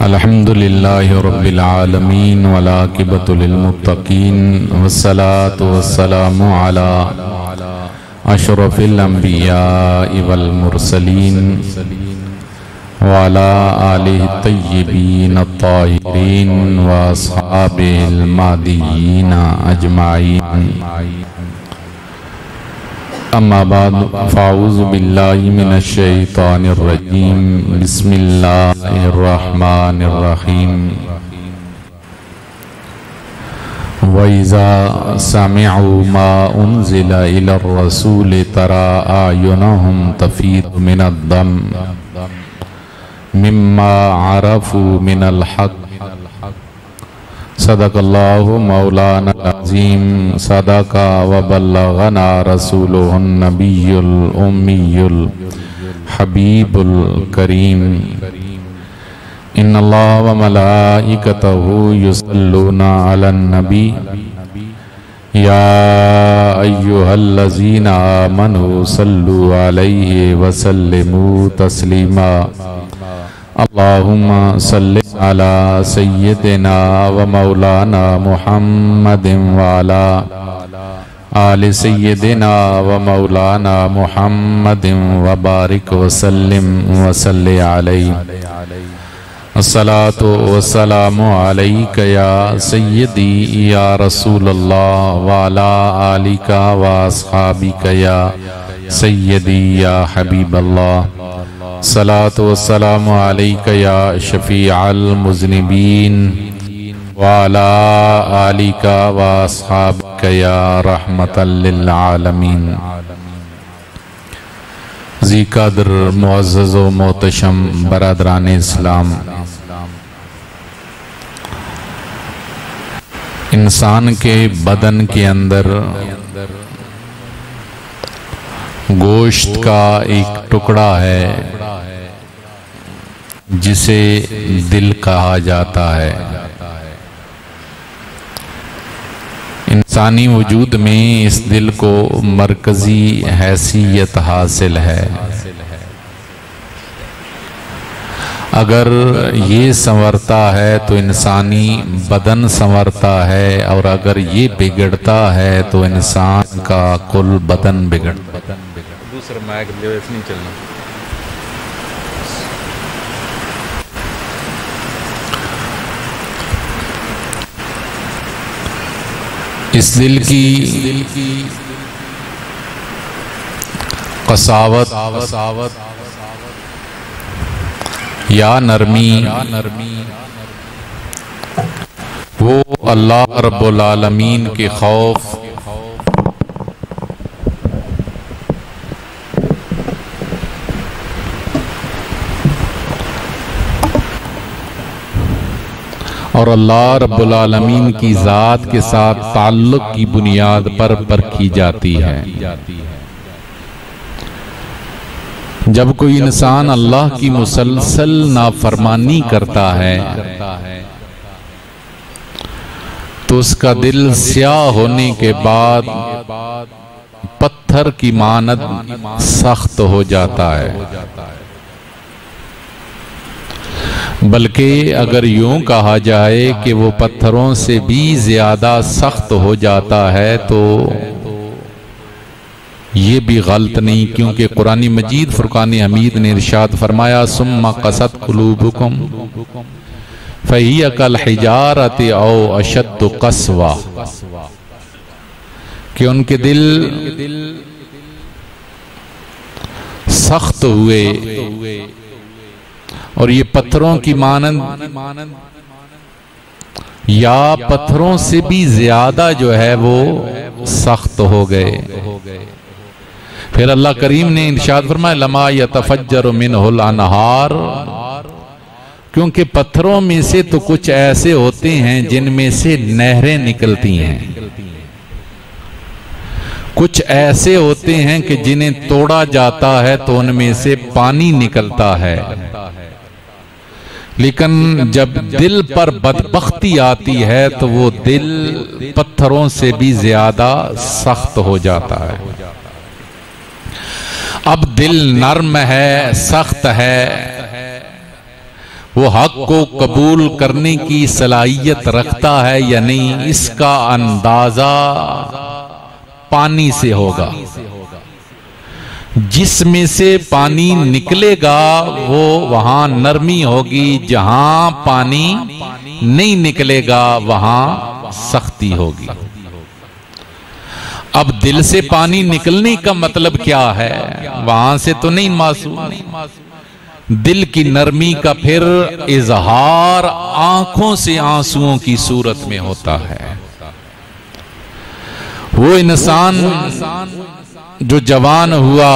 अल्हम्दुलिल्लाहि रब्बिल आलमीन वलाकिबतु लिलमुत्तकीन वस्सलातु वस्सलामु अला अशरफिल अंबियाइ वल मुरसलीन व अला आलिहि तय्यिबीन अत्ताहिरीन व अस्हाबिल महदिय्यीन अजमाइन। अम्मा बाद फ़ाऊज़ु बिल्लाहि मिनश शैतानिर रजीम। बिस्मिल्लाहिर रहमानिर रहीम। व इज़ा समिअू मा उन्ज़िला इलर रसूल तरा अयुनहुम तफ़ीदु मिनद-दम मिम्मा अरफ़ू मिनल हक़। सदक़ल्लाहु मौलाना अज़ीम। सदक़ा व बल्लग़ना रसूलुहुन नबियुल उम्मियुल हबीबुल करीम। इन्नल्लाह व मलाइकतहु युसल्लूना अलन नबी या अय्युहल्लज़ीना आमनू सल्लु अलैहि व सल्लिमू तस्लीमा। अल्लाहुम्मा सल्लि अला सय्यिदिना व मौलाना मुहम्मदिन व अला आलि सय्यिदिना व मौलाना मुहम्मदिन व बारिक व सल्लिम व सल्लि अलैहि। अस्सलातु वस्सलामु अलैका या सय्यदी या रसूलल्लाह व अला आलिका व अस्हाबिका या सय्यदी या हबीबल्लाह। सलातु वस्सलामु अलैका या शफीअल मुज़निबीन व अला आलिका व अस्हाबिका या रहमतल लिल आलमीन। ज़ी क़द्र मुअज़्ज़ज़ व मोहतशम बरादरान इस्लाम, इंसान के बदन के अंदर गोश्त का एक टुकड़ा है जिसे दिल कहा जाता है। इंसानी वजूद में इस दिल को मरकजी हैसियत हासिल है। अगर ये संवरता है तो इंसानी बदन संवरता है, और अगर ये बिगड़ता है तो इंसान का कुल बदन बिगड़ता है। दूसरा माइक नहीं चलना। इस दिल की कसावत या नरमी वो अल्लाह रब्बुल आलमीन के खौफ और अल्लाह रब्बुल आलमीन की ज़ात के साथ ताल्लुक़ की बुनियाद पर परखी जाती है। जब कोई इंसान अल्लाह की मुसलसल नाफरमानी करता है तो उसका दिल स्याह होने के बाद पत्थर की मानद सख्त हो जाता है। बल्कि अगर यूं कहा जाए कि वो पत्थरों से भी ज्यादा सख्त हो जाता है तो ये भी गलत नहीं, क्योंकि कुरानी मजीद फुरकान हमीद ने इरशाद फरमाया सुम्मा क़सत क़ुलूबुकुम फ़हिय कल हिजारति औ अशद्दु क़स्वा, कि उनके दिल सख्त हुए और ये पत्थरों की मानंद या पत्थरों से भी ज्यादा जो है वो सख्त हो गए। फिर अल्लाह करीम ने इरशाद फरमाया लमा यतफज्जरु मिनहुल अनहार, क्योंकि पत्थरों में से तो कुछ ऐसे होते हैं जिनमें से नहरें निकलती हैं, कुछ ऐसे होते हैं कि जिन्हें तोड़ा जाता है तो उनमें से पानी निकलता है। लेकिन जब दिल पर बदबख्ती आती है तो वो दिल पत्थरों से भी ज्यादा सख्त हो जाता है। अब दिल नर्म है, सख्त है, वो हक को कबूल करने की सलाहियत रखता है या नहीं, इसका अंदाजा पानी से होगा। जिसमें से पानी निकलेगा वो वहां नरमी होगी, जहां पानी नहीं निकलेगा वहां सख्ती होगी। अब दिल से पानी निकलने का मतलब क्या है? वहां से तो नहीं मासूम। दिल की नरमी का फिर इजहार आंखों से आंसुओं की सूरत में होता है। वो इंसान जो जवान हुआ,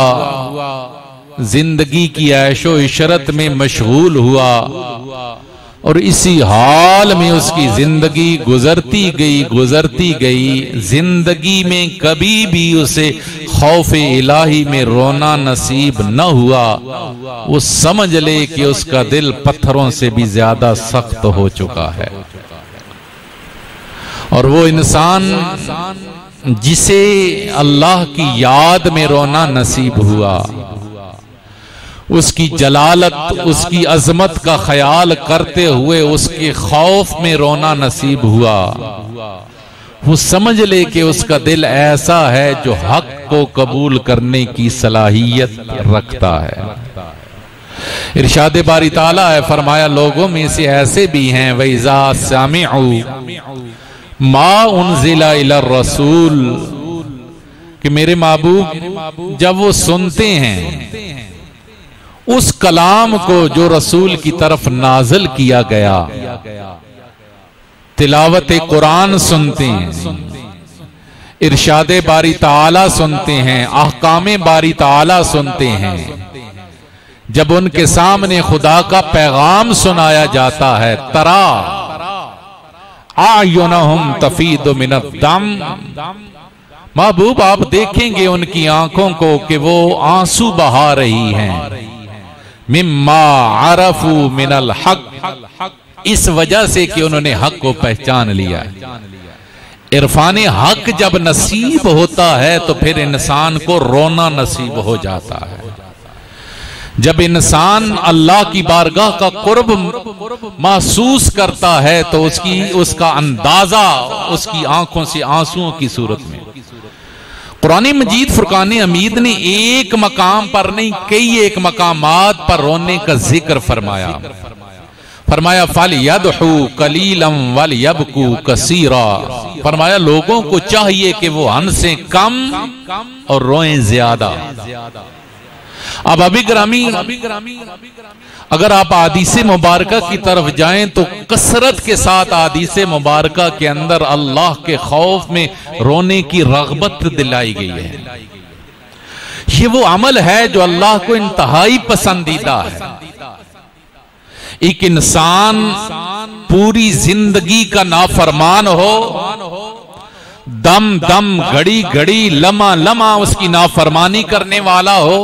जिंदगी की ऐशो इशरत में मशगूल हुआ और इसी हाल में उसकी जिंदगी गुजरती गई। जिंदगी में कभी भी उसे खौफे इलाही में रोना नसीब न हुआ। वो समझ ले कि उसका दिल पत्थरों से भी ज्यादा सख्त हो चुका है। और वो इंसान जिसे अल्लाह की याद में रोना नसीब हुआ, उसकी जलालत, उसकी अजमत का ख्याल करते हुए उसके खौफ में रोना नसीब हुआ, वो समझ ले कि उसका दिल ऐसा है जो हक को कबूल करने की सलाहियत रखता है। इरशाद बारी ताला है, फरमाया लोगों में से ऐसे भी हैं वइज़ा समिअू मा उनज़िला इला रसूल, कि मेरे महबूब जब वो सुनते हैं उस कलाम को जो रसूल की तरफ नाज़िल किया गया, तिलावत कुरान सुनते हैं, इरशाद बारी ताला सुनते हैं, अहकाम बारी ताला सुनते हैं, जब उनके सामने खुदा का पैगाम सुनाया जाता है, तरा आयुनहुम तफीदु मिनद्दम, महबूब आप देखेंगे उनकी आंखों को कि वो आंसू बहा रही हैं, मिम्मा अरफू मिनल हक, इस वजह से कि उन्होंने हक को पहचान लिया। इरफान हक जब नसीब होता है तो फिर इंसान को रोना नसीब हो जाता है। जब इंसान अल्लाह की बारगाह का कुर्ब महसूस करता है तो उसका अंदाजा उसकी आंखों से आंसुओं की सूरत में। कुरान मजीद फुरकान हमीद ने एक मकाम पर नहीं कई एक मकामात पर रोने का जिक्र फरमाया। फरमाया फलयदहू कलीलम वलयबकू कसीरा, फरमाया लोगों को चाहिए कि वो हंसे कम और रोएं ज्यादा। अब अभिग्रामी अगर आप आदीसे मुबारका की तरफ जाएं तो कसरत के साथ आदीसे मुबारका के अंदर अल्लाह के खौफ में रोने की रग़बत दिलाई गई है। ये वो अमल है जो अल्लाह को इंतहाई पसंदीदा है। एक इंसान पूरी जिंदगी का नाफरमान हो, दम दम घड़ी घड़ी लम्हा लम्हा उसकी नाफरमानी करने वाला हो,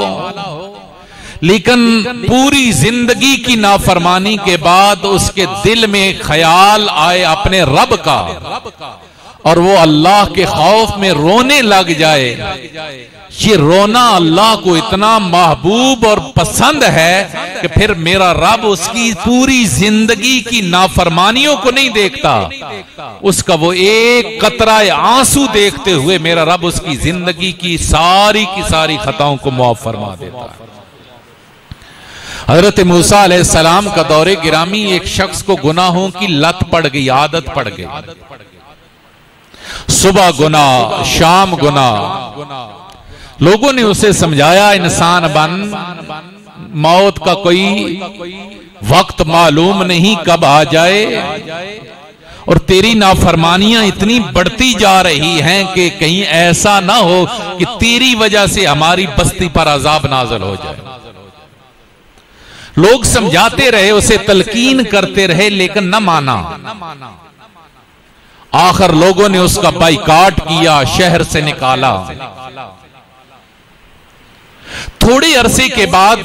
लेकिन पूरी जिंदगी की नाफरमानी के बाद उसके दिल में ख्याल आए अपने रब का और वो अल्लाह के खौफ में रोने लग जाए। ये रोना अल्लाह को इतना महबूब और पसंद है कि फिर मेरा रब उसकी पूरी जिंदगी की नाफरमानियों को नहीं देखता, उसका वो एक कतरा आंसू देखते हुए मेरा रब उसकी जिंदगी की सारी खताओं को माफ फरमा देता है। हजरत मूसा अलैहिस्सलाम का दौरे गिरामी एक शख्स को गुनाहों की लत पड़ गई, आदत पड़ गई। सुबह गुनाह, शाम गुनाह। लोगों ने उसे समझाया इंसान बन, मौत का कोई वक्त मालूम नहीं कब आ जाए और तेरी नाफरमानियां इतनी बढ़ती जा रही हैं कि कहीं ऐसा ना हो कि तेरी वजह से हमारी बस्ती पर अजाब नाज़िल हो जाए। लोग समझाते रहे, उसे तलकीन करते रहे, लेकिन न माना। आखिर लोगों ने उसका बाइकाट किया, शहर से निकाला। थोड़े अरसे के बाद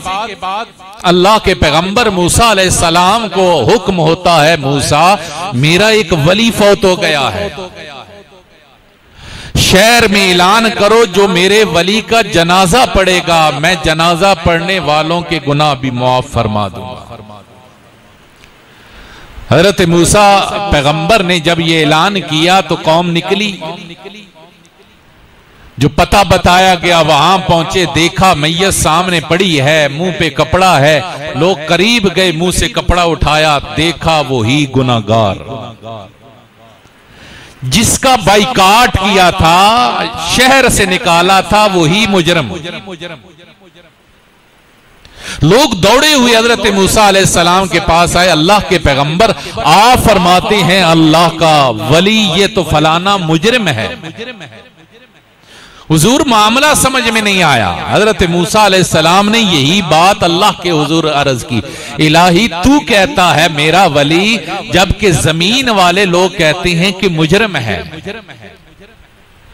अल्लाह के पैगंबर मूसा अलैहिस्सलाम को हुक्म होता है, मूसा मेरा एक वली फौत हो गया है, शहर में ऐलान करो जो मेरे वली का जनाजा पड़ेगा मैं जनाजा पढ़ने वालों के गुनाह भी मुआफ फरमा दूंगा। हजरत मूसा पैगंबर ने जब ये ऐलान किया तो कौम निकली, जो पता बताया गया वहां पहुंचे, देखा मैयत सामने पड़ी है, मुंह पे कपड़ा है, लोग करीब गए, मुंह से कपड़ा उठाया, देखा वो ही गुनाहगार जिसका बाइकाट किया था, शहर से निकाला था, वो ही मुजरम। लोग दौड़े हुए हजरत मूसा अलैहिस्सलाम के पास आए, अल्लाह के पैगंबर आप फरमाते हैं अल्लाह का वली ये तो फलाना मुजरिम है। हुजूर मामला समझ में नहीं आया। हजरत मूसा अलैहिस्सलाम ने यही बात अल्लाह के हुजूर अर्ज की, इलाही तू कहता है मेरा वली, जबकि जमीन वाले लोग कहते हैं कि मुजरिम है।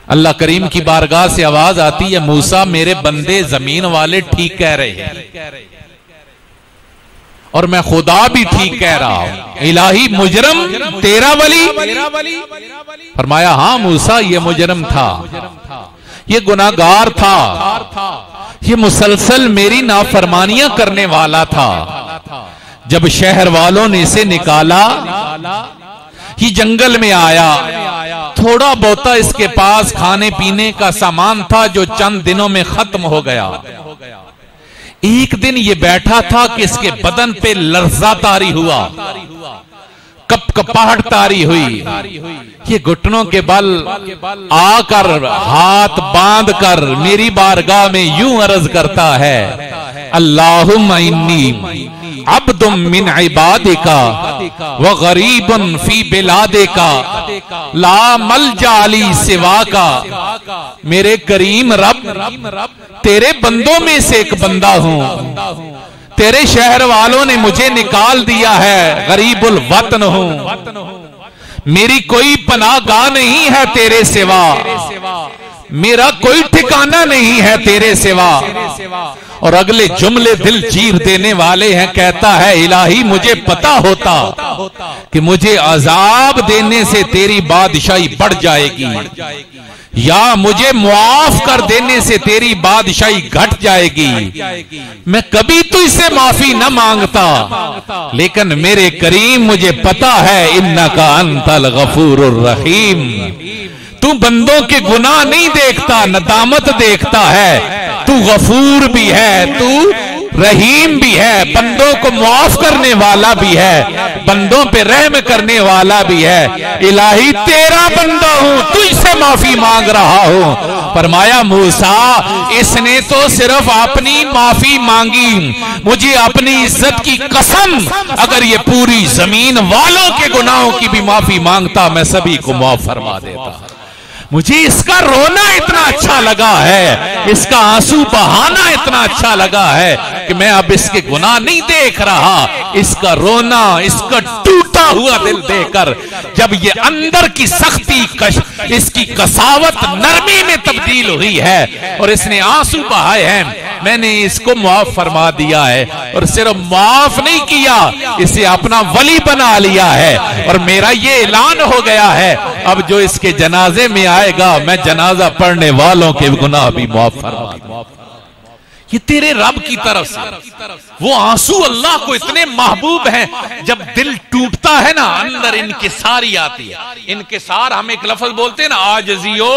अल्लाह करीम की बारगाह से आवाज आती है, मूसा मेरे बंदे जमीन वाले ठीक कह रहे हैं और मैं खुदा भी ठीक कह रहा हूं, इलाही मुजरम तेरा वली? फरमाया हाँ मूसा ये मुजरम था, ये गुनाहगार था, ये मुसलसल मेरी नाफरमानियां करने वाला था। जब शहर वालों ने इसे निकाला, ये जंगल में आया, थोड़ा बहुता इसके पास खाने पीने का सामान था जो चंद दिनों में खत्म हो गया। एक दिन ये बैठा था कि इसके बदन पे लर्जा तारी हुआ, कपकपाहट तारी हुई। ये घुटनों के बल आकर हाथ बांध कर मेरी बारगाह में यूं अर्ज करता है, अल्लाहुम्मा इन्नी अब्दुम मिन इबादिका व गरीबुन फी बिलादिका ला मलजा अली सिवाका। मेरे करीम रब, तेरे बंदों में से एक बंदा हूं, तेरे शहर वालों ने मुझे निकाल दिया है, गरीबुल वतन हूं, मेरी कोई पनाहगाह नहीं है तेरे सिवा, मेरा कोई ठिकाना नहीं है तेरे सिवा। और अगले जुमले दिल चीर देने वाले हैं, कहता है इलाही मुझे पता होता कि मुझे अजाब देने से तेरी बादशाही बढ़ जाएगी या मुझे मुआफ कर देने से तेरी बादशाही घट जाएगी, मैं कभी तो इससे माफी न मांगता, लेकिन मेरे करीम मुझे पता है इन्नका अंतल गफूरुर रहीम, तू बंदों के गुनाह नहीं देखता, नदामत देखता है, तू गफूर भी है, तू रहीम भी है, बंदों को मुआफ करने वाला भी है, बंदों पे रहम करने वाला भी है। इलाही तेरा बंदा हूं, तुझसे माफी मांग रहा हूं। फरमाया मूसा इसने तो सिर्फ अपनी माफी मांगी, मुझे अपनी इज्जत की कसम अगर ये पूरी जमीन वालों के गुनाहों की भी माफी मांगता मैं सभी को माफ फरमा देता। मुझे इसका रोना इतना अच्छा लगा है, इसका आंसू बहाना इतना अच्छा लगा है कि मैं अब इसके गुनाह नहीं देख रहा, इसका रोना, इसका टूटा हुआ दिल देखकर जब ये अंदर की सख्ती इसकी कसावत नरमी में तब्दील हुई है और इसने आंसू बहाए हैं, मैंने इसको माफ फरमा दिया है। और सिर्फ माफ नहीं किया, इसे अपना वली बना लिया है और मेरा ये ऐलान हो गया है अब जो इसके जनाजे में आएगा मैं जनाजा पढ़ने वालों के गुनाह भी माफ फरमा दूंगा। ये तेरे रब की तरफ से वो आंसू अल्लाह को इतने महबूब हैं, जब दिल टूटता है ना अंदर इनकिसारी आती है। इनकिसार हम एक लफ्ज बोलते हैं ना, आजजियो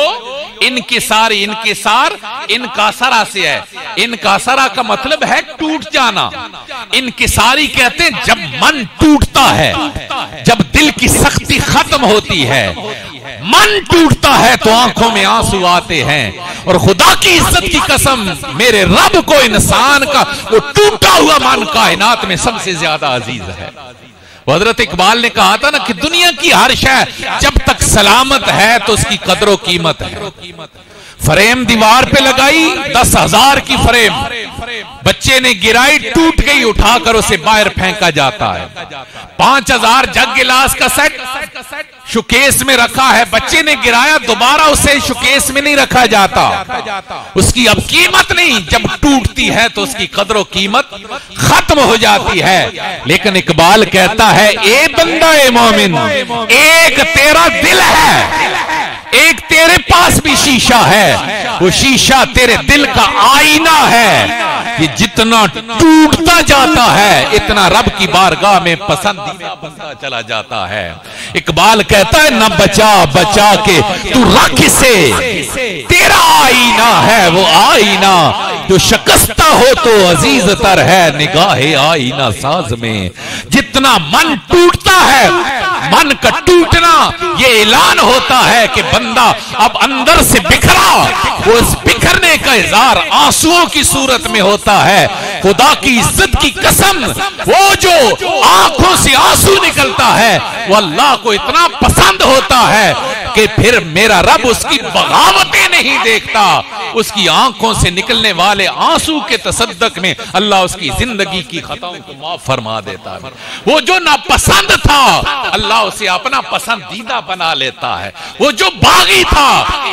इनकिसारी, इनकिसार इनकासरा से है, इनकासरा का मतलब है टूट जाना, इनकिसारी कहते हैं जब मन टूटता है, जब दिल की सख्ती खत्म होती है, मन टूटता है तो आंखों में आंसू आते हैं। और खुदा की इज्जत की कसम मेरे रब को इंसान का वो टूटा हुआ मन कायनात में सबसे ज्यादा अजीज है। हजरत इकबाल ने कहा था ना कि दुनिया की हर शय जब तक सलामत है तो उसकी कदर कीमत है। फ्रेम दीवार पे लगाई 10,000 की फ्रेम, बच्चे ने गिराई टूट गई, उठाकर उसे बाहर फेंका जाता है। 5,000 जग गिलास का सेट शोकेस में रखा है, बच्चे ने गिराया दोबारा उसे शोकेस में नहीं रखा जाता, उसकी अब कीमत नहीं, जब टूटती है तो उसकी कदर कीमत खत्म हो जाती है। लेकिन इकबाल कहता है ए बंदा ए मोमिन, एक तेरा दिल है, एक तेरे पास भी शीशा है, वो शीशा तेरे दिल का आईना है। ये जितना टूटता जाता है इतना रब की बारगाह में पसंदीदा बनता चला जाता है। इकबाल कहता है न बचा बचा के तू रख से, तेरा आईना है वो आईना जो शकस्ता हो तो अजीज तर है निगाहे आईना साज में। जितना मन टूटता है, मन का टूटना ये ऐलान होता है कि बंदा अब अंदर से बिखरा, वो इस बिखरने का इज़हार आंसुओं की सूरत में होता है। खुदा की इज्जत की कसम, वो जो आंखों से आंसू निकलता है वो अल्लाह को इतना पसंद होता है कि फिर मेरा रब उसकी बगावतें नहीं देखता, उसकी आंखों से निकलने वाले आंसू के तसद्दक में अल्लाह उसकी जिंदगी की खताओं को माफ फरमा देता है। वो जो नापसंद था अल्लाह उसे अपना पसंदीदा बना लेता है। वो जो बागी था,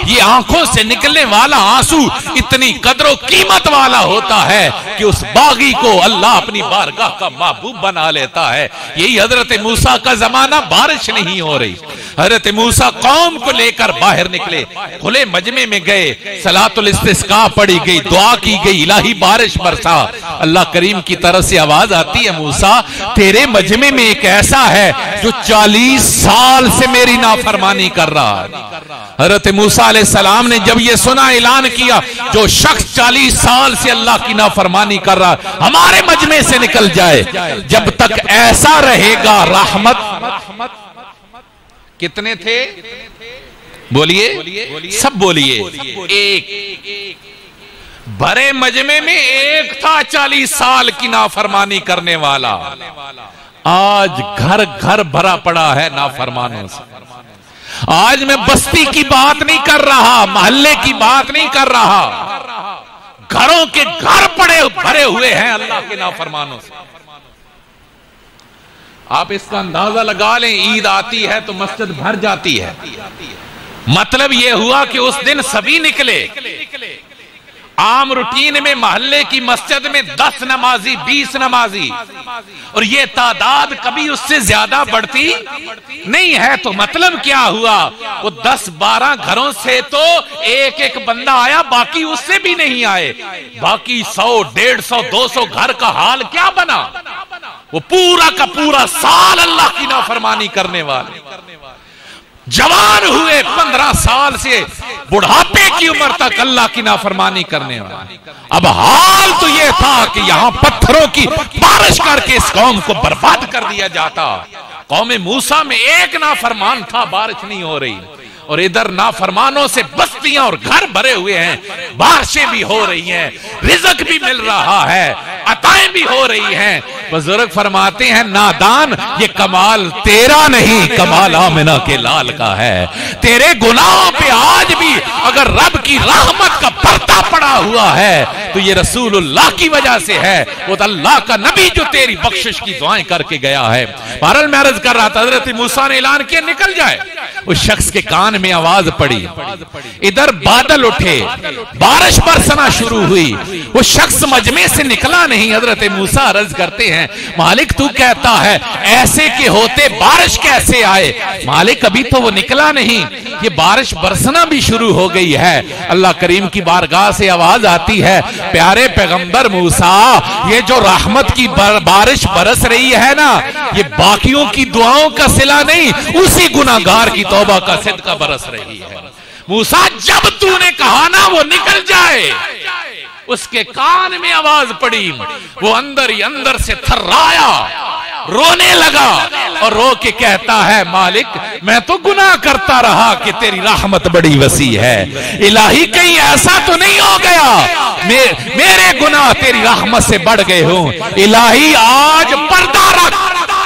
ये आंखों से निकलने वाला आंसू इतनी कदरो कीमत वाला होता है कि उस बागी को अल्लाह अपनी बारगाह का महबूब बना लेता है। यही हजरत मूसा का जमाना, बारिश नहीं हो रही, हजरत मूसा कौम को लेकर बाहर निकले, खुले मजमे में गए, सलातुल इस्तिस्का पढ़ी गई, दुआ की गई, इलाही बारिश बरसा। अल्लाह करीम की तरफ से आवाज आती है, मूसा तेरे मजमे में एक ऐसा है जो 40 साल से मेरी नाफरमानी कर रहा है। हजरत मूसा अलैहिस्सलाम ने जब ये सुना, ऐलान किया जो शख्स 40 साल से अल्लाह की नाफरमानी कर रहा हमारे मजमे से निकल जाए। जब तक ऐसा रहेगा रहमत। कितने थे बोलिए, सब बोलिए। एक भरे मजमे में एक था 40 साल की नाफरमानी करने वाला। आज घर घर भरा पड़ा है नाफरमानों से। आज मैं बस्ती की बात नहीं कर रहा, मोहल्ले की बात नहीं कर रहा, घरों के घर पड़े भरे हुए हैं अल्लाह के नाफरमानों से। आप इसका अंदाजा लगा लें, ईद आती है तो मस्जिद भर जाती है। मतलब यह हुआ कि उस दिन सभी निकले। आम रूटीन में मोहल्ले की मस्जिद में 10 नमाजी, 20 नमाजी, और ये तादाद कभी उससे ज्यादा बढ़ती नहीं है। तो मतलब क्या हुआ, वो 10-12 घरों से तो एक एक बंदा आया, बाकी उससे भी नहीं आए। बाकी 100, 150, 200 घर का हाल क्या बना। वो पूरा का पूरा साल अल्लाह की नाफरमानी करने वाले, जवान हुए 15 साल से बुढ़ापे की उम्र तक अल्लाह की नाफरमानी करने वाले। अब हाल तो यह था कि यहां पत्थरों की बारिश करके इस कौम को बर्बाद कर दिया जाता। कौम मूसा में एक नाफरमान था, बारिश नहीं हो रही, और इधर नाफरमानों से बस्तियां और घर भरे हुए हैं, बारिशें भी हो रही हैं, रिज़्क भी मिल रहा है, अताएं भी हो रही हैं। बुजुर्ग फरमाते हैं, नादान ये कमाल तेरा नहीं, कमाल आमिना के लाल का है। तेरे गुनाहों पे आज भी अगर रब की रहमत का पर्दा पड़ा हुआ है तो ये रसूलुल्लाह की वजह से है। वो तो अल्लाह का नबी जो तेरी बख्शिश की दुआएं करके गया है। बहरहाल मैं अर्ज कर रहा था, हजरत मूसा ने ऐलान किया निकल जाए। उस शख्स के कान में आवाज पड़ी, इधर बादल उठे, बारिश बरसना शुरू हुई। वो शख्स मजमे से निकला नहीं। हजरत मूसा अर्ज करते हैं, मालिक तू कहता है ऐसे के होते बारिश कैसे आए। मालिक अभी तो वो निकला नहीं, ये बारिश बरसना भी शुरू हो गई है। अल्लाह करीम की बारगाह से आवाज आती है, प्यारे पैगंबर मूसा ये जो रहमत की बारिश बरस रही है ना, ये बाकियों की दुआओं का सिला नहीं, उसी गुनाहगार की तौबा का सिदका बरस रही है। मूसा जब तूने कहा ना वो निकल जाए, उसके कान में आवाज पड़ी, वो अंदर ही अंदर से थर्राया, रोने लगा और रो के कहता है, मालिक मैं तो गुनाह करता रहा कि तेरी रहमत बड़ी वसी है। इलाही कहीं ऐसा तो नहीं हो गया मेरे गुनाह तेरी रहमत से बढ़ गए हों। इलाही आज पर्दा रख,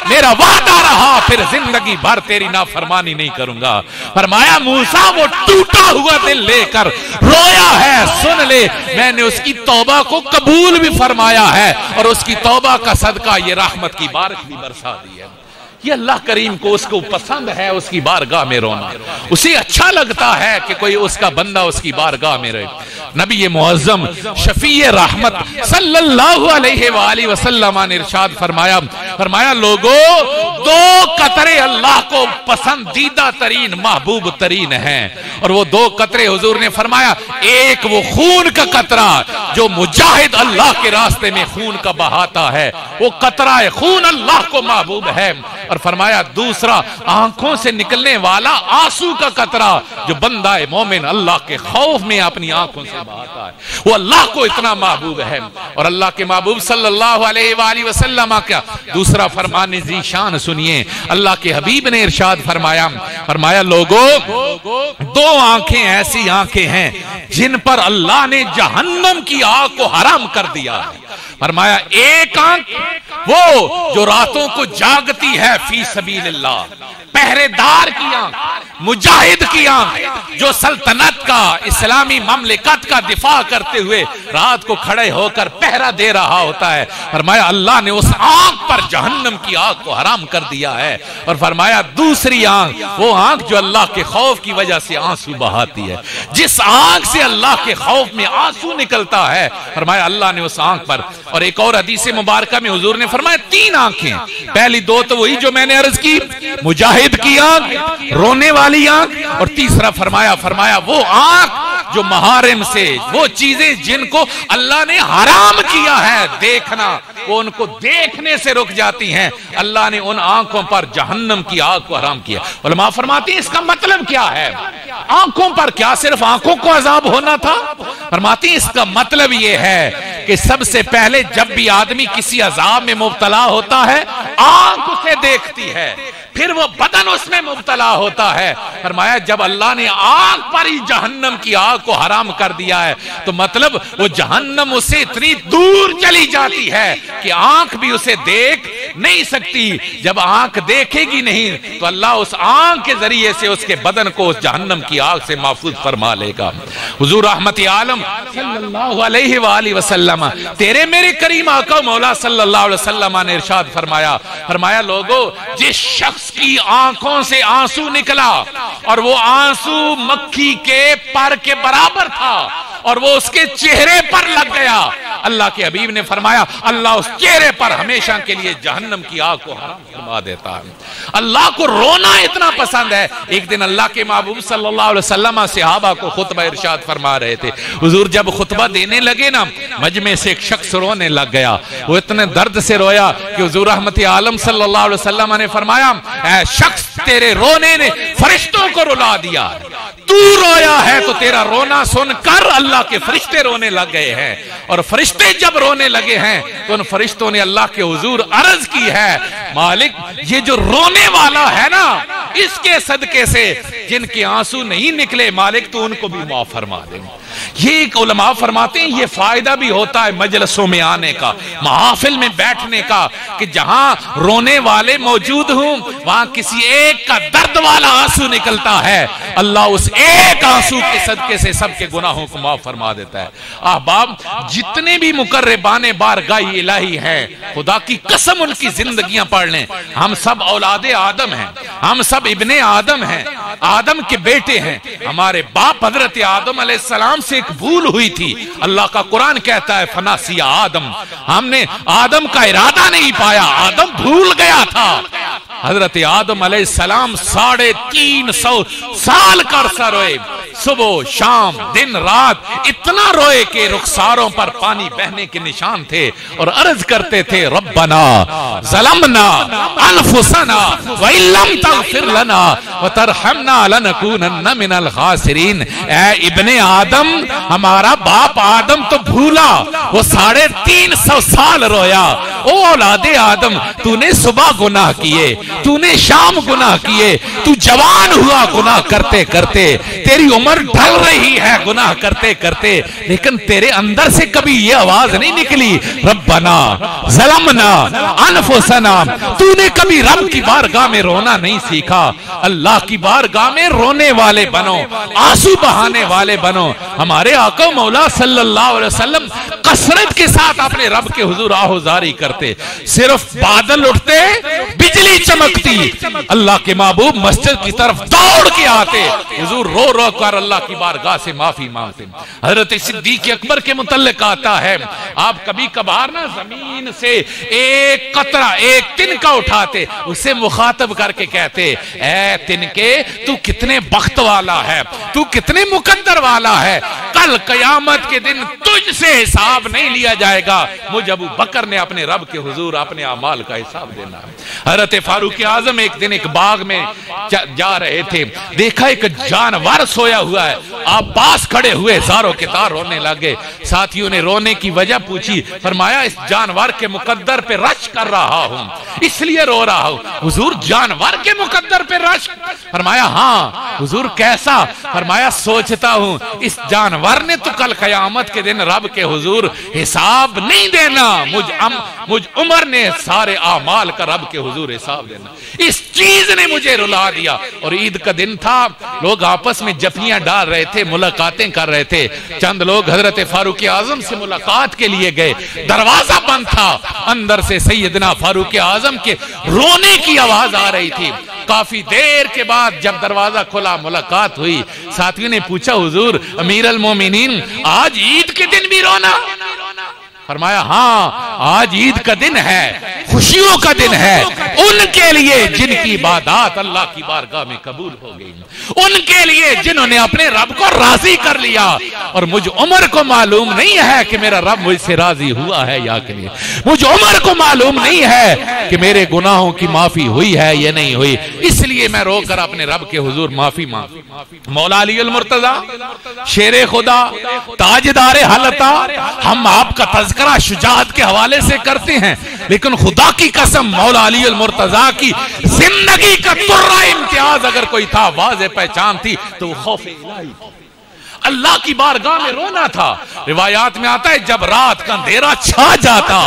मेरा वादा रहा फिर जिंदगी भर तेरी नाफरमानी नहीं करूंगा। फरमाया मूसा वो टूटा हुआ दिल लेकर रोया है, सुन ले मैंने उसकी तौबा को कबूल भी फरमाया है और उसकी तौबा का सदका ये रहमत की बारिश भी बरसा दी है। ये अल्लाह करीम को उसको पसंद है उसकी बारगाह में रोना, उसे अच्छा लगता है कि कोई उसका बंदा उसकी बारगाह में रहे। नबी मुअज्जम शफीए रहमत सल्लल्लाहु अलैहि वसल्लम ने इरशाद फरमाया, लोगों 2 कतरे ये अल्लाह को पसंदीदा तरीन महबूब तरीन हैं। और वो 2 कतरे हुजूर ने फरमाया, एक वो खून का कतरा जो मुजाहिद अल्लाह के रास्ते में खून का बहाता है, वो कतरा खून अल्लाह को महबूब है। और फरमाया दूसरा आंखों से निकलने वाला आंसू का कतरा जो बंदा है मोमिन अल्लाह के खौफ में अपनी आंखों से बहाता है, वो अल्लाह को इतना महबूब है। और अल्लाह के महबूब सल्लल्लाहु अलैहि वसल्लम का दूसरा फरमान ज़ीशान सुनिए। अल्लाह के हबीब ने इरशाद फरमाया, लोगों 2 आंखें ऐसी आंखें हैं जिन पर अल्लाह ने जहन्नम की आग को हराम कर दिया है। फरमाया एक आंख वो जो रातों को जागती है फी सबीलिल्लाह, पहरेदार की आंख, मुजाहिद की आंख जो सल्तनत का इस्लामी ममलिकत का दिफा करते हुए रात को खड़े होकर पहरा दे रहा होता है। फरमाया अल्लाह ने उस आंख पर जहन्नम की आग को हराम कर दिया है। और फरमाया दूसरी आंख वो आंख जो अल्लाह के खौफ की वजह से आंसू बहाती है। जिस आंख से अल्लाह के खौफ में आंसू निकलता है, फरमाया अल्लाह ने उस आंख पर। और एक और हदीस मुबारका में हुजूर ने फरमाया 3 आंखें, पहली 2 तो वही जो मैंने अर्ज की, मुजाहिद की आंख, रोने वाली आंख, और तीसरा फरमाया वो आंख जो महारिम से वो चीजें जिनको अल्लाह ने हराम किया है देखना, वो उनको देखने से रुक जाती हैं। अल्लाह ने उन आंखों पर जहन्नम की आग को हराम किया। उलमा फरमाते हैं इसका मतलब क्या है? आंखों पर क्या सिर्फ आंखों को अजाब होना था? फरमाती इसका मतलब यह है कि सबसे पहले जब भी आदमी किसी अजाब में मुब्तला होता है, आंख उसे देखती है, फिर वो बदन उसमें मुब्तला होता है। फरमाया जब अल्लाह ने आंख पर ही जहन्नम की आग को हराम कर दिया है, तो मतलब वो जहन्नम उससे इतनी दूर चली जाती है कि आंख भी उसे देख नहीं सकती। जब आंख देखेगी नहीं तो अल्लाह उस आंख के जरिए से उसके बदन को उस जहन्नम की आग से महफूज फरमा लेगा। हुजूर रहमत आलम सल्लल्लाहु अलैहि वसल्लम, तेरे मेरे करीम आका मौला सल्लल्लाहु अलैहि वसल्लम ने इरशाद फरमाया लोगों, जिस शख्स की आंखों से आंसू निकला और वो आंसू मक्खी के पर के बराबर था और वो उसके चेहरे पर लग गया, अल्लाह के हबीब ने फरमाया अल्लाह उस चेहरे पर हमेशा के लिए जहन्नम की आग को हराम फरमा देता है। अल्लाह को रोना इतना पसंद है। एक दिन अल्लाह के महबूब सल्लल्लाहु अलैहि वसल्लम सहाबा को खुतबा इरशाद फरमा रहे थे। हुजूर जब खुतबा देने लगे ना, मजमे से एक शख्स रोने लग गया। वो इतने दर्द से रोया कि हुजूर रहमत आलम सल्लल्लाहु अलैहि वसल्लम ने फरमाया, ऐ शख्स तेरे रोने ने फरिश्तों को रुला दिया, तू रोया है तो तेरा रोना सुनकर अल्लाह के फरिश्ते रोने लग गए हैं। और फरिश्ते जब रोने लगे हैं तो उन फरिश्तों ने अल्लाह के हुजूर अर्ज की है, मालिक ये जो रोने वाला है ना, इसके सदके से जिनके आंसू नहीं निकले मालिक तो उनको भी माफ फरमा दे। ये एक उलमा फरमाते हैं ये फायदा भी होता है मजलिसों में आने का, महफिल में बैठने का, कि जहां रोने वाले मौजूद हों वहां किसी एक का दर्द वाला आंसू निकलता है, अल्लाह उस एक आंसू के सदके से सबके गुनाहों को माफ फरमा देता है। अहबाब जितने भी मुकर्रबाने बारगाह इलाही हैं, खुदा की कसम उनकी जिंदगियां पढ़ लें। हम सब औलादे आदम हैं, हम सब इब्ने आदम हैं, आदम के बेटे हैं। हमारे बाप हजरत आदम अलैहिस्सलाम से एक भूल हुई थी। अल्लाह का कुरान कहता है फनासिया आदम, हमने आदम का इरादा नहीं पाया, आदम भूल गया था। हजरत आदम अलैहिस्सलाम 350 साल का अरसा रोए, सुबह शाम दिन रात इतना रोए कि रुखसारों पर पानी बहने के निशान थे और अर्ज करते थे रब्बना ज़लमना अनफुसना व इल्लम तगफिर लना व तरहमना लनकूनन्ना मिनल खासिरीन। ऐ इब्ने आदम, हमारा बाप आदम तो भूला, वो 350 साल रोया। ओ औलादे आदम, तूने सुबह गुनाह किए, तूने शाम गुनाह किए, तू जवान हुआ गुनाह करते करते, तेरी उम्र ढल रही है गुनाह करते करते, लेकिन तेरे अंदर से कभी ये आवाज नहीं निकली रब्बना ज़लमना अनफुसना। तूने कभी रब की बारगाह में रोना नहीं सीखा। अल्लाह की बारगाह में रोने वाले बनो, आंसू बहाने वाले बनो। हमारे आका मौला सल्लल्लाहु अलैहि वसल्लम कसरत के साथ अपने रब के हुजूर आहोजारी करते। सिर्फ बादल उठते, बिजली चमकती, अल्लाह के महबूब मस्जिद की तरफ दौड़ के आते, हुजूर रो रो कर अल्लाह की बारगाह से माफी मांगते। हजरत सिद्दीक अकबर के मुतल्लिक आता है, आप कभी कभार ना जमीन से एक कतरा, एक तिनका उठाते, उसे मुखातब करके कहते, ऐ तिनके तू कितने बख्त वाला है, तू कितने मुकद्दर वाला है, कल कयामत के दिन तुझसे हिसाब नहीं लिया जाएगा, मुझ अबू बकर ने अपने रब के हुजूर अपने अमाल का हिसाब देना है। हजरत फारूक आजम एक दिन एक बाग में जा रहे थे, देखा एक जानवर सोया हुआ है, आप पास खड़े हुए ज़ारों के तार रोने लगे। साथियों ने रोने की वजह पूछी, फरमाया इस जानवर के मुकद्दर पे रश कर रहा हूं इसलिए रो रहा हूं। हुजूर जानवर के मुकद्दर पे रश? फरमाया हाँ। हुजूर कैसा? फरमाया सोचता हूं इस जानवर ने तो कल कयामत के दिन रब के हुजूर हिसाब नहीं देना, मुझ उमर ने सारे आमाल का रब के हुजूर हिसाब देना, इस चीज ने मुझे रुला दिया। और ईद का दिन था, लोग आपस में जफियां डाल रहे थे, मुलाकातें कर रहे थे। चंद लोग हजरत फारूक आजम से मुलाकात के लिए गए, दरवाजा बंद था, अंदर से सैयदना फारूक आजम के रोने की आवाज आ रही थी। काफी देर के बाद जब दरवाजा खुला, मुलाकात हुई, साथियों ने पूछा, हुजूर अमीर अल मोमिनीन आज ईद के दिन भी रोना? फरमाया हाँ, आज ईद का दिन है, खुशियों का दिन है उनके लिए जिनकी इबादत अल्लाह की बारगाह में कबूल हो गई, उनके लिए जिन्होंने अपने रब को राजी कर लिया। और मुझ उमर को मालूम नहीं है कि मेरा रब मुझसे राजी हुआ है या कि नहीं, मुझ उमर को मालूम नहीं है कि मेरे गुनाहों की माफी हुई है या नहीं हुई, इसलिए मैं रोकर अपने रब के हुजूर माफी मांग। मौला अली अल मुर्तजा शेरे खुदा, ताजदार हलता, हम आपका तज़किरा शुजाअत के हवाले से करते हैं, लेकिन खुदा की कसम मौला अली अल मुर्तजा की जिंदगी का तुर्रा इम्तियाज अगर कोई था, वाज़े पहचान थी, तो खौफ इलाही, अल्लाह की बारगाह में रोना था। रिवायात में आता है जब रात का अंधेरा छा जाता,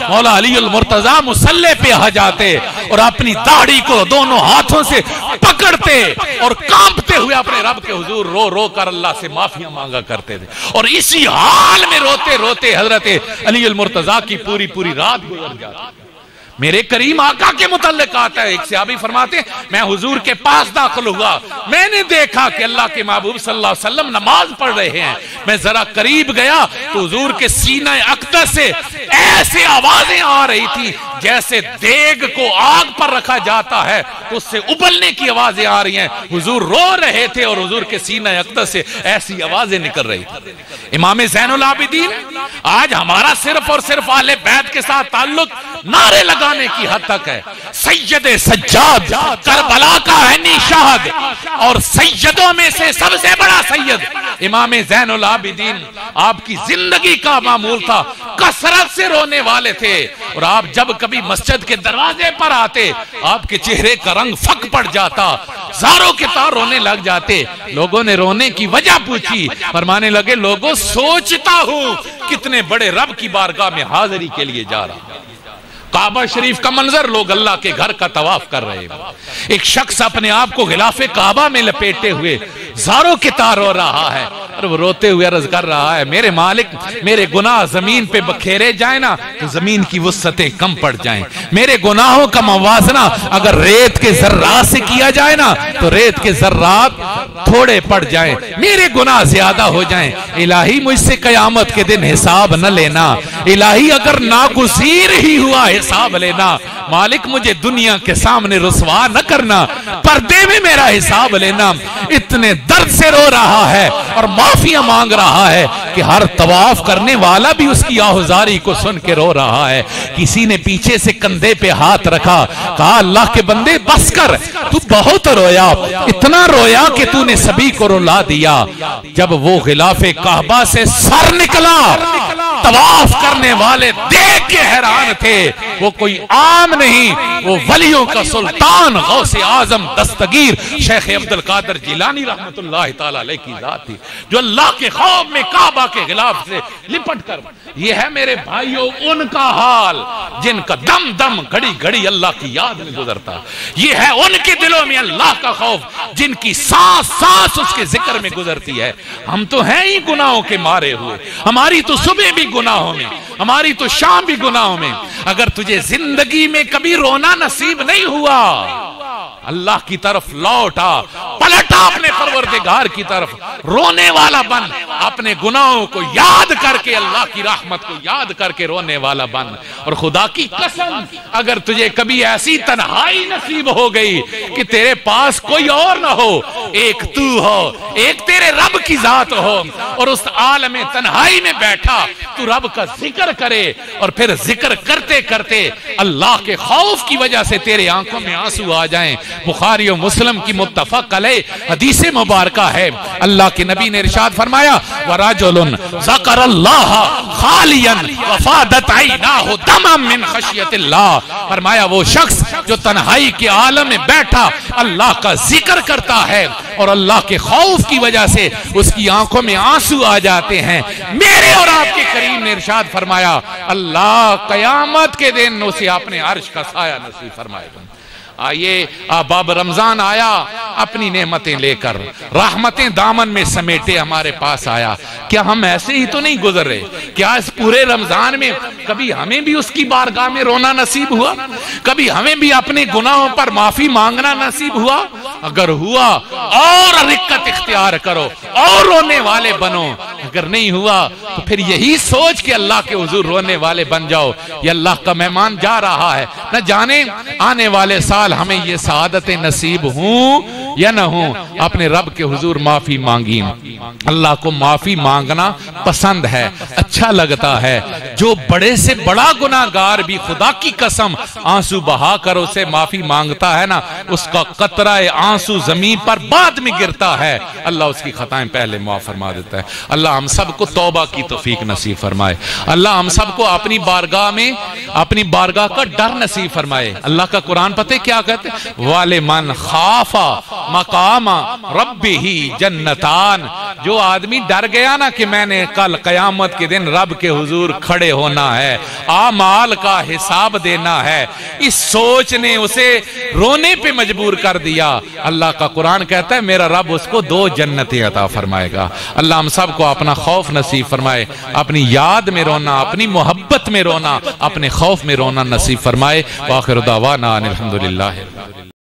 मौला अली अल मुर्तजा मुसल्ले पे आ जाते और अपनी दाढ़ी को दोनों हाथों से पकड़ते और कांपते हुए अपने रब के हुजूर रो रो कर अल्लाह से माफिया मांगा करते थे। और इसी हाल में रोते रोते हजरत अली अल मुर्तजा की पूरी पूरी रात गुजर जाती। मेरे करीम आका के मुतल्लिक आता है, एक सहाबी फरमाते मैं हुजूर के पास दाखिल हुआ, मैंने देखा कि अल्लाह के महबूब सल्लल्लाहु अलैहि वसल्लम नमाज पढ़ रहे हैं। मैं जरा करीब गया तो हुजूर के सीना अक़दस से ऐसे आवाजें आ रही थी जैसे देग को आग पर रखा जाता है तो उससे उबलने की आवाजें आ रही हैं। हुजूर रो रहे थे और हुजूर के सीना अक़दस से ऐसी आवाजें निकल रही थी। इमाम ज़ैनुल आबिदीन, आज हमारा सिर्फ और सिर्फ आले बैत के साथ ताल्लुक नारे लगाने की हद तक है। सैयद सज्जाद करबला का ऐनी शाहद और सैयदों में से सबसे बड़ा सैयद इमाम ज़ैनुल आबिदीन, आपकी जिंदगी का मामूल था कसरत से रोने वाले थे। और आप जब कभी मस्जिद के दरवाजे पर आते, आपके चेहरे का रंग फक पड़ जाता, ज़ारों के तार रोने लग जाते। लोगों ने रोने की वजह पूछी, फरमाने लगे लोगों सोचता हूं कितने बड़े रब की बारगाह में हाजिरी के लिए जा रहा। काबा शरीफ का मंजर, लोग अल्लाह के घर का तवाफ कर रहे हैं, एक शख्स अपने आप को गिलाफे काबा में लपेटे हुए ज़ारों के तार रो रहा है और वो रोते हुए अर्ज कर रहा है मेरे मालिक, मेरे गुनाह जमीन पे बखेरे जाए ना तो जमीन की वुस्सतें कम पड़ जाएं, मेरे गुनाहों का मवाजना अगर रेत के जर्रात से किया जाए ना तो रेत के जर्रात थोड़े पड़ जाएं, मेरे गुनाह ज्यादा हो जाएं। इलाही मुझसे कयामत के दिन हिसाब न लेना, इलाही अगर नागुज़ीर ही हुआ हिसाब लेना, मालिक मुझे दुनिया के सामने रुसवा न करना, पर्दे में मेरा हिसाब लेना। इतने दर्द से रो रहा है और माफिया मांग रहा है कि हर तवाफ करने वाला भी उसकी आहुजारी को सुन के रो रहा है। किसी ने पीछे से कंधे पे हाथ रखा, कहा अल्लाह के बंदे बस कर, तू बहुत रोया, इतना रोया कि तूने सभी को रुला दिया। जब वो गिलाफे काबा से सर निकला, तवाफ करने वाले देख के हैरान थे। वो कोई आम नहीं, वो वलियों का सुल्तान गौसे आजम दस्तगीर शेख अब्दुल कादिर जिलानी रहमतुल्लाह ताला अलैह की जात थी, जो अल्लाह के खौफ में काबा के गिलाफ से लिपट कर। ये है मेरे भाइयों उनका हाल जिनका दम दम घड़ी घड़ी अल्लाह की याद में गुजरता। ये है उनके दिलों में अल्लाह का खौफ जिनकी सांस सांस उसके जिक्र में गुजरती है। हम तो हैं ही गुनाहों के मारे हुए, हमारी तो सुबह भी गुनाहों में, हमारी तो शाम भी गुनाहों में। अगर तुझे जिंदगी में कभी रोना नसीब नहीं हुआ, अल्लाह की तरफ लौट आ, पलटा अपने परवरदिगार की तरफ, रोने वाला बन, अपने गुनाहों को याद करके, अल्लाह की रहमत को याद करके रोने वाला बन। और खुदा की कसम, अगर तुझे कभी ऐसी तन्हाई नसीब हो गई कि तेरे पास कोई और ना हो, एक तू हो, एक तेरे रब की जात हो, और उस आलम तन्हाई में बैठा तू रब का जिक्र करे, और फिर जिक्र करते करते अल्लाह के खौफ की वजह से तेरे आंखों में आंसू आ जाएं। बुखारी और मुस्लिम की मुत्तफक अलैह हदीस मुबारका है, अल्लाह के नबी ने इरशाद फरमाया, वराजुलुन ज़करल्लाह खालियन वफादत ऐनाहु दमम मिन खशियतिल्लाह। फरमाया वो शख्स जो तन्हाई के आलम में बैठा अल्लाह का जिक्र करता है और अल्लाह के खौफ की वजह से उसकी आंखों में आंसू आ जाते हैं, मेरे और आपके करीम ने इरशाद फरमाया, अल्लाह कयामत के दिन उसे अपने अर्श का साया नसीब फरमाएगा। आइए, अब रमजान आया, अपनी नेमतें लेकर, रहमतें दामन में समेटे हमारे पास आया। क्या हम ऐसे ही तो नहीं गुजर रहे? क्या इस पूरे रमजान में कभी हमें भी उसकी बारगाह में रोना नसीब हुआ? कभी हमें भी अपने गुनाहों पर माफी मांगना नसीब हुआ? अगर हुआ और रिक्कत इख्तियार करो और रोने वाले बनो, अगर नहीं हुआ तो फिर यही सोच के अल्लाह के हुजूर रोने वाले बन जाओ। ये अल्लाह का मेहमान जा रहा है, न जाने आने वाले साल हमें ये सआदतें नसीब हूं या न हूं। अपने रब के हुजूर माफी मांगी। अल्लाह को माफी मांगना पसंद है, अच्छा लगता है। जो बड़े से बड़ा गुनाहगार भी खुदा की कसम आंसू बहा कर उसे माफी मांगता है ना, उसका कतरा आंसू जमीन पर बाद में गिरता है, अल्लाह उसकी खताएं पहले माफ फरमा देता है। अल्लाह हम सबको तौबा की तौफीक नसीब फरमाए। अल्लाह हम सबको अपनी बारगाह में, अपनी बारगाह का डर नसीब फरमाए। अल्लाह का कुरान पते क्या कहते? वाले मन खाफा मकामा रब्बिही जन्नतान। जो आदमी डर गया ना कि मैंने कल कयामत के दिन रब के हुजूर खड़े होना है, आमाल का हिसाब देना है, इस सोच ने उसे रोने पे मजबूर कर दिया। अल्लाह का कुरान कहता है मेरा रब उसको 2 जन्नतें अता फरमाएगा। अल्लाह हम सबको अपना खौफ नसीब फरमाए, अपनी याद में रोना, अपनी मोहब्बत में रोना, अपने खौफ में रोना नसीब फरमाए। वाखिर दावाना अनिल हम्दुलिल्लाह।